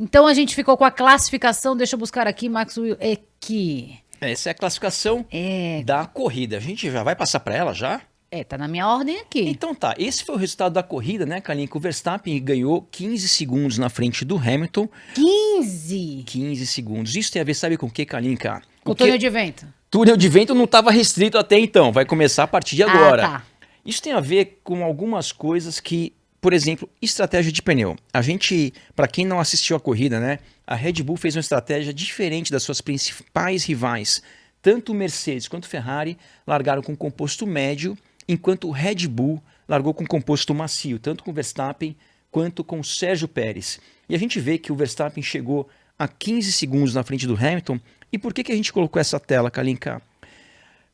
Então a gente ficou com a classificação, deixa eu buscar aqui, Max Wilk. Essa é a classificação da corrida. A gente já vai passar para ela já? Tá na minha ordem aqui. Então tá, esse foi o resultado da corrida, né, Kalinka? O Verstappen ganhou 15 segundos na frente do Hamilton. 15? 15 segundos. Isso tem a ver, sabe com o que, Kalinka? Com o túnel de vento. Túnel de vento não estava restrito até então, vai começar a partir de agora. Tá. Isso tem a ver com algumas coisas que, por exemplo, estratégia de pneu. A gente, para quem não assistiu a corrida, né, a Red Bull fez uma estratégia diferente das suas principais rivais. Tanto o Mercedes quanto o Ferrari largaram com composto médio, enquanto o Red Bull largou com composto macio, tanto com o Verstappen quanto com o Sérgio Pérez. E a gente vê que o Verstappen chegou a 15 segundos na frente do Hamilton. E por que a gente colocou essa tela, Kalinka?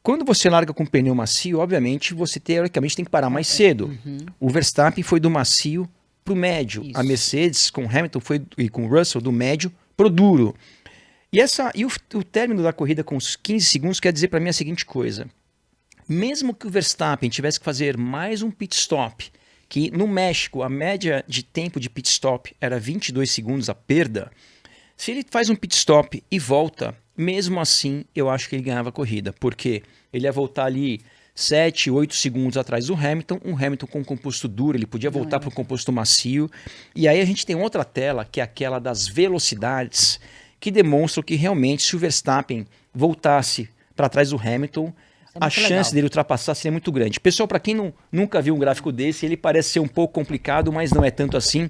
Quando você larga com pneu macio, obviamente, você teoricamente tem que parar mais cedo. O Verstappen foi do macio para o médio. Isso. A Mercedes com o Hamilton e com o Russell do médio para o duro. E o término da corrida com os 15 segundos quer dizer para mim a seguinte coisa. Mesmo que o Verstappen tivesse que fazer mais um pit stop, que no México a média de tempo de pit stop era 22 segundos a perda, se ele faz um pit stop e volta, mesmo assim eu acho que ele ganhava a corrida, porque ele ia voltar ali 7, 8 segundos atrás do Hamilton, um Hamilton com composto duro, ele podia voltar para o composto macio, e aí a gente tem outra tela, que é aquela das velocidades, que demonstram que realmente se o Verstappen voltasse para trás do Hamilton, a chance dele ultrapassar seria muito grande. Pessoal, para quem nunca viu um gráfico desse, ele parece ser um pouco complicado, mas não é tanto assim.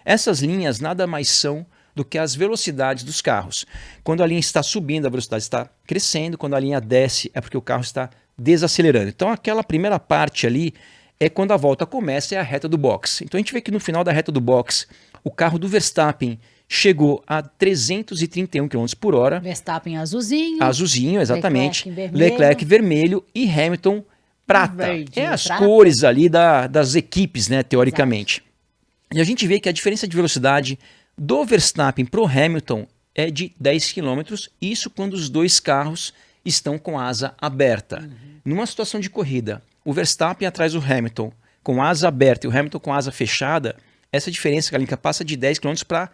Essas linhas nada mais são do que as velocidades dos carros. Quando a linha está subindo, a velocidade está crescendo. Quando a linha desce, é porque o carro está desacelerando. Então, aquela primeira parte ali é quando a volta começa, é a reta do box. Então, a gente vê que no final da reta do box, o carro do Verstappen chegou a 331 km por hora. Verstappen azulzinho. Azulzinho, exatamente. Leclerc vermelho e Hamilton prata. Verde, as prata. cores ali das equipes, né, teoricamente. Exato. E a gente vê que a diferença de velocidade do Verstappen para o Hamilton é de 10 km. Isso quando os dois carros estão com a asa aberta. Numa situação de corrida, o Verstappen atrás do Hamilton com a asa aberta e o Hamilton com a asa fechada, essa diferença, Kalinka, passa de 10 km para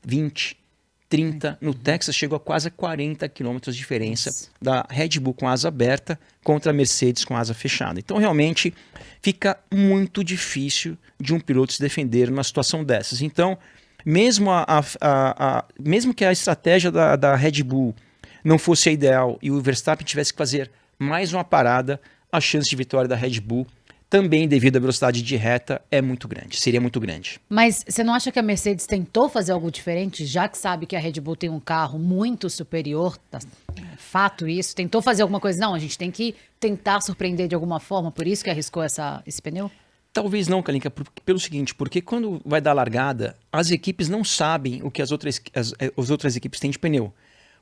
20, 30, no Texas chegou a quase 40 km de diferença da Red Bull com a asa aberta contra a Mercedes com a asa fechada. Então realmente fica muito difícil de um piloto se defender numa situação dessas. Então, mesmo que a estratégia da Red Bull não fosse a ideal e o Verstappen tivesse que fazer mais uma parada, a chance de vitória da Red Bull também devido à velocidade de reta, é muito grande, seria muito grande. Mas você não acha que a Mercedes tentou fazer algo diferente, já que sabe que a Red Bull tem um carro muito superior, fato isso, tentou fazer alguma coisa? Não, a gente tem que tentar surpreender de alguma forma, por isso que arriscou esse pneu? Talvez não, Kalinka, pelo seguinte, porque quando vai dar largada, as equipes não sabem o que as outras equipes têm de pneu.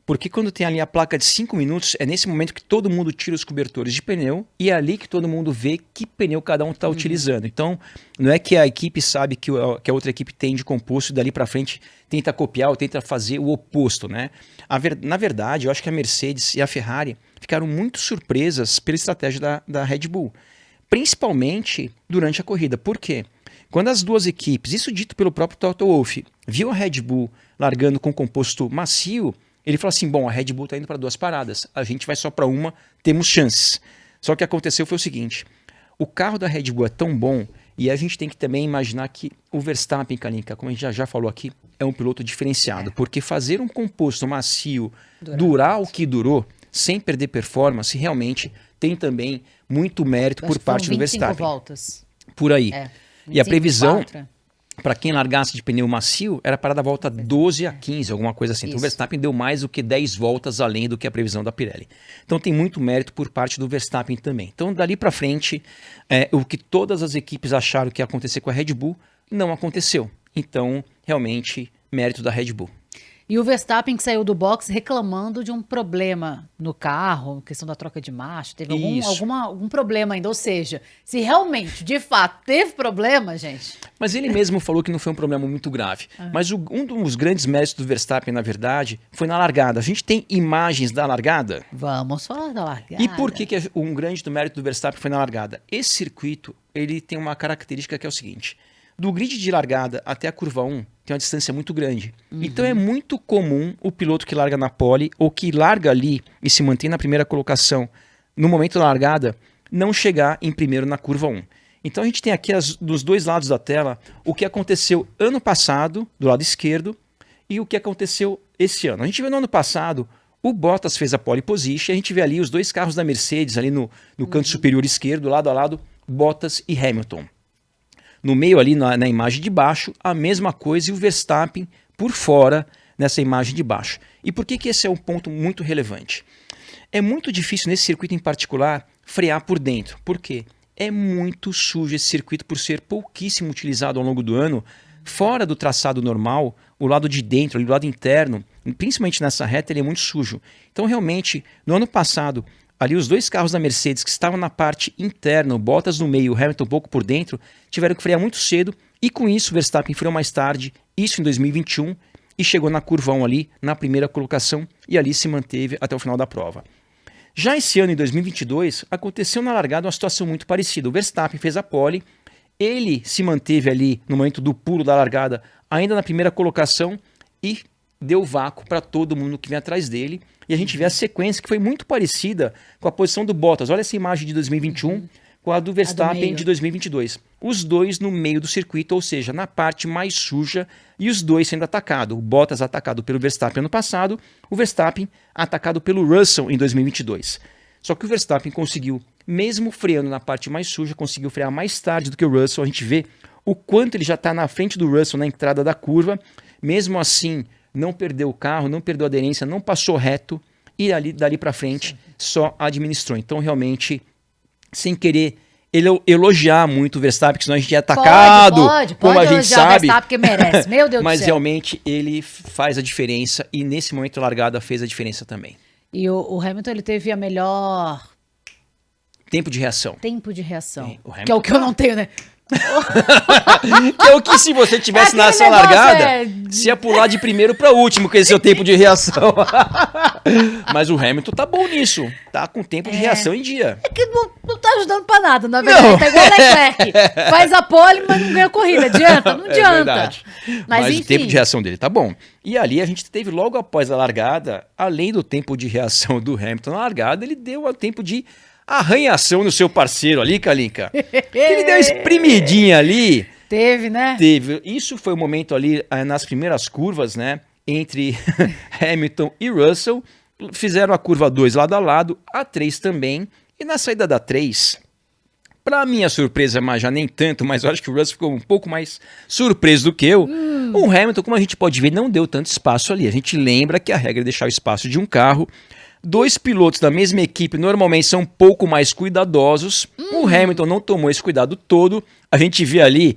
Porque quando tem ali a placa de 5 minutos, é nesse momento que todo mundo tira os cobertores de pneu e é ali que todo mundo vê que pneu cada um está utilizando. Então, não é que a equipe sabe que a outra equipe tem de composto e dali para frente tenta copiar ou tenta fazer o oposto, né? Na verdade, eu acho que a Mercedes e a Ferrari ficaram muito surpresas pela estratégia da Red Bull, principalmente durante a corrida. Por quê? Quando as duas equipes, isso dito pelo próprio Toto Wolff, viu a Red Bull largando com composto macio, ele falou assim, bom, a Red Bull está indo para 2 paradas, a gente vai só para uma, temos chances. Só que o que aconteceu foi o seguinte, o carro da Red Bull é tão bom, e a gente tem que também imaginar que o Verstappen, Kalinka, como a gente já falou aqui, é um piloto diferenciado, porque fazer um composto macio durar o que durou, sem perder performance, realmente tem também muito mérito por parte do Verstappen. 25 voltas. Por aí. 25, e a previsão... 4. Para quem largasse de pneu macio, era para dar volta 12 a 15, alguma coisa assim. Então o Verstappen deu mais do que 10 voltas além do que a previsão da Pirelli. Então tem muito mérito por parte do Verstappen também. Então dali para frente, o que todas as equipes acharam que ia acontecer com a Red Bull, não aconteceu. Então, realmente, mérito da Red Bull. E o Verstappen que saiu do box reclamando de um problema no carro, questão da troca de marcha, teve algum problema ainda. Ou seja, se realmente, de fato, teve problema, gente... Mas ele mesmo falou que não foi um problema muito grave. Mas um dos grandes méritos do Verstappen, na verdade, foi na largada. A gente tem imagens da largada? Vamos falar da largada. E por que um grande mérito do Verstappen foi na largada? Esse circuito, ele tem uma característica que é o seguinte... Do grid de largada até a curva 1 tem uma distância muito grande. Então é muito comum o piloto que larga na pole ou que larga ali e se mantém na primeira colocação no momento da largada não chegar em primeiro na curva 1. Então a gente tem aqui dos dois lados da tela o que aconteceu ano passado, do lado esquerdo, e o que aconteceu esse ano. A gente vê no ano passado, o Bottas fez a pole position, a gente vê ali os dois carros da Mercedes ali no canto superior esquerdo, lado a lado, Bottas e Hamilton. No meio ali, na imagem de baixo, a mesma coisa e o Verstappen por fora nessa imagem de baixo. E por que esse é um ponto muito relevante? É muito difícil nesse circuito em particular frear por dentro. Por quê? É muito sujo esse circuito por ser pouquíssimo utilizado ao longo do ano. Fora do traçado normal, o lado de dentro, ali, o lado interno, principalmente nessa reta, ele é muito sujo. Então realmente, no ano passado, ali os dois carros da Mercedes que estavam na parte interna, o Bottas no meio e o Hamilton um pouco por dentro, tiveram que frear muito cedo e com isso o Verstappen freou mais tarde, isso em 2021, e chegou na curva 1 ali, na primeira colocação, e ali se manteve até o final da prova. Já esse ano, em 2022, aconteceu na largada uma situação muito parecida. O Verstappen fez a pole, ele se manteve ali no momento do pulo da largada, ainda na primeira colocação, e deu vácuo para todo mundo que vem atrás dele. E a gente vê a sequência que foi muito parecida com a posição do Bottas. Olha essa imagem de 2021 com a do Verstappen de 2022. Os dois no meio do circuito, ou seja, na parte mais suja, e os dois sendo atacados. O Bottas atacado pelo Verstappen ano passado, o Verstappen atacado pelo Russell em 2022. Só que o Verstappen conseguiu, mesmo freando na parte mais suja, conseguiu frear mais tarde do que o Russell. A gente vê o quanto ele já está na frente do Russell na entrada da curva. Mesmo assim, não perdeu o carro, não perdeu a aderência, não passou reto e dali para frente só administrou. Então, realmente, sem querer elogiar muito o Verstappen, que senão a gente é atacado, como a gente sabe. O Verstappen que merece, meu Deus do Mas céu. realmente ele faz a diferença e nesse momento da largada fez a diferença também. E o Hamilton, ele teve a melhor tempo de reação. Tempo de reação. O Hamilton que é o que eu não tenho, né? Que é o que se você tivesse nessa largada, você ia pular de primeiro para último com esse seu tempo de reação. Mas o Hamilton tá bom nisso. Tá com tempo de reação em dia. É que não tá ajudando pra nada, na verdade. Não. Tá igual o Leclerc. Faz a pole, mas não ganha corrida. Adianta? Não adianta. É verdade. Mas enfim. O tempo de reação dele tá bom. E ali a gente teve logo após a largada, além do tempo de reação do Hamilton na largada, ele deu o tempo de arranhação no seu parceiro ali, Kalinka. Ele deu uma espremidinha ali. Teve, né? Teve. Isso foi o momento ali nas primeiras curvas, né? Entre Hamilton e Russell. Fizeram a curva 2 lado a lado, a 3 também. E na saída da 3, para minha surpresa, mas já nem tanto, mas eu acho que o Russell ficou um pouco mais surpreso do que eu. O Hamilton, como a gente pode ver, não deu tanto espaço ali. A gente lembra que a regra é deixar o espaço de um carro. Dois pilotos da mesma equipe normalmente são um pouco mais cuidadosos. O Hamilton não tomou esse cuidado todo. A gente vê ali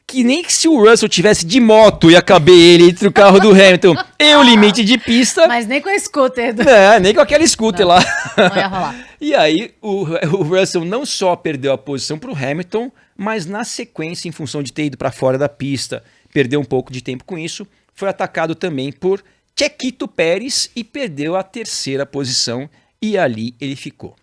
que nem que se o Russell tivesse de moto ia caber ele entre o carro do Hamilton e o limite de pista. Mas nem com a scooter. Nem com aquela scooter não, lá. Não ia rolar. E aí o Russell não só perdeu a posição para o Hamilton, mas na sequência, em função de ter ido para fora da pista, perdeu um pouco de tempo com isso, foi atacado também por Chequito Pérez e perdeu a terceira posição e ali ele ficou.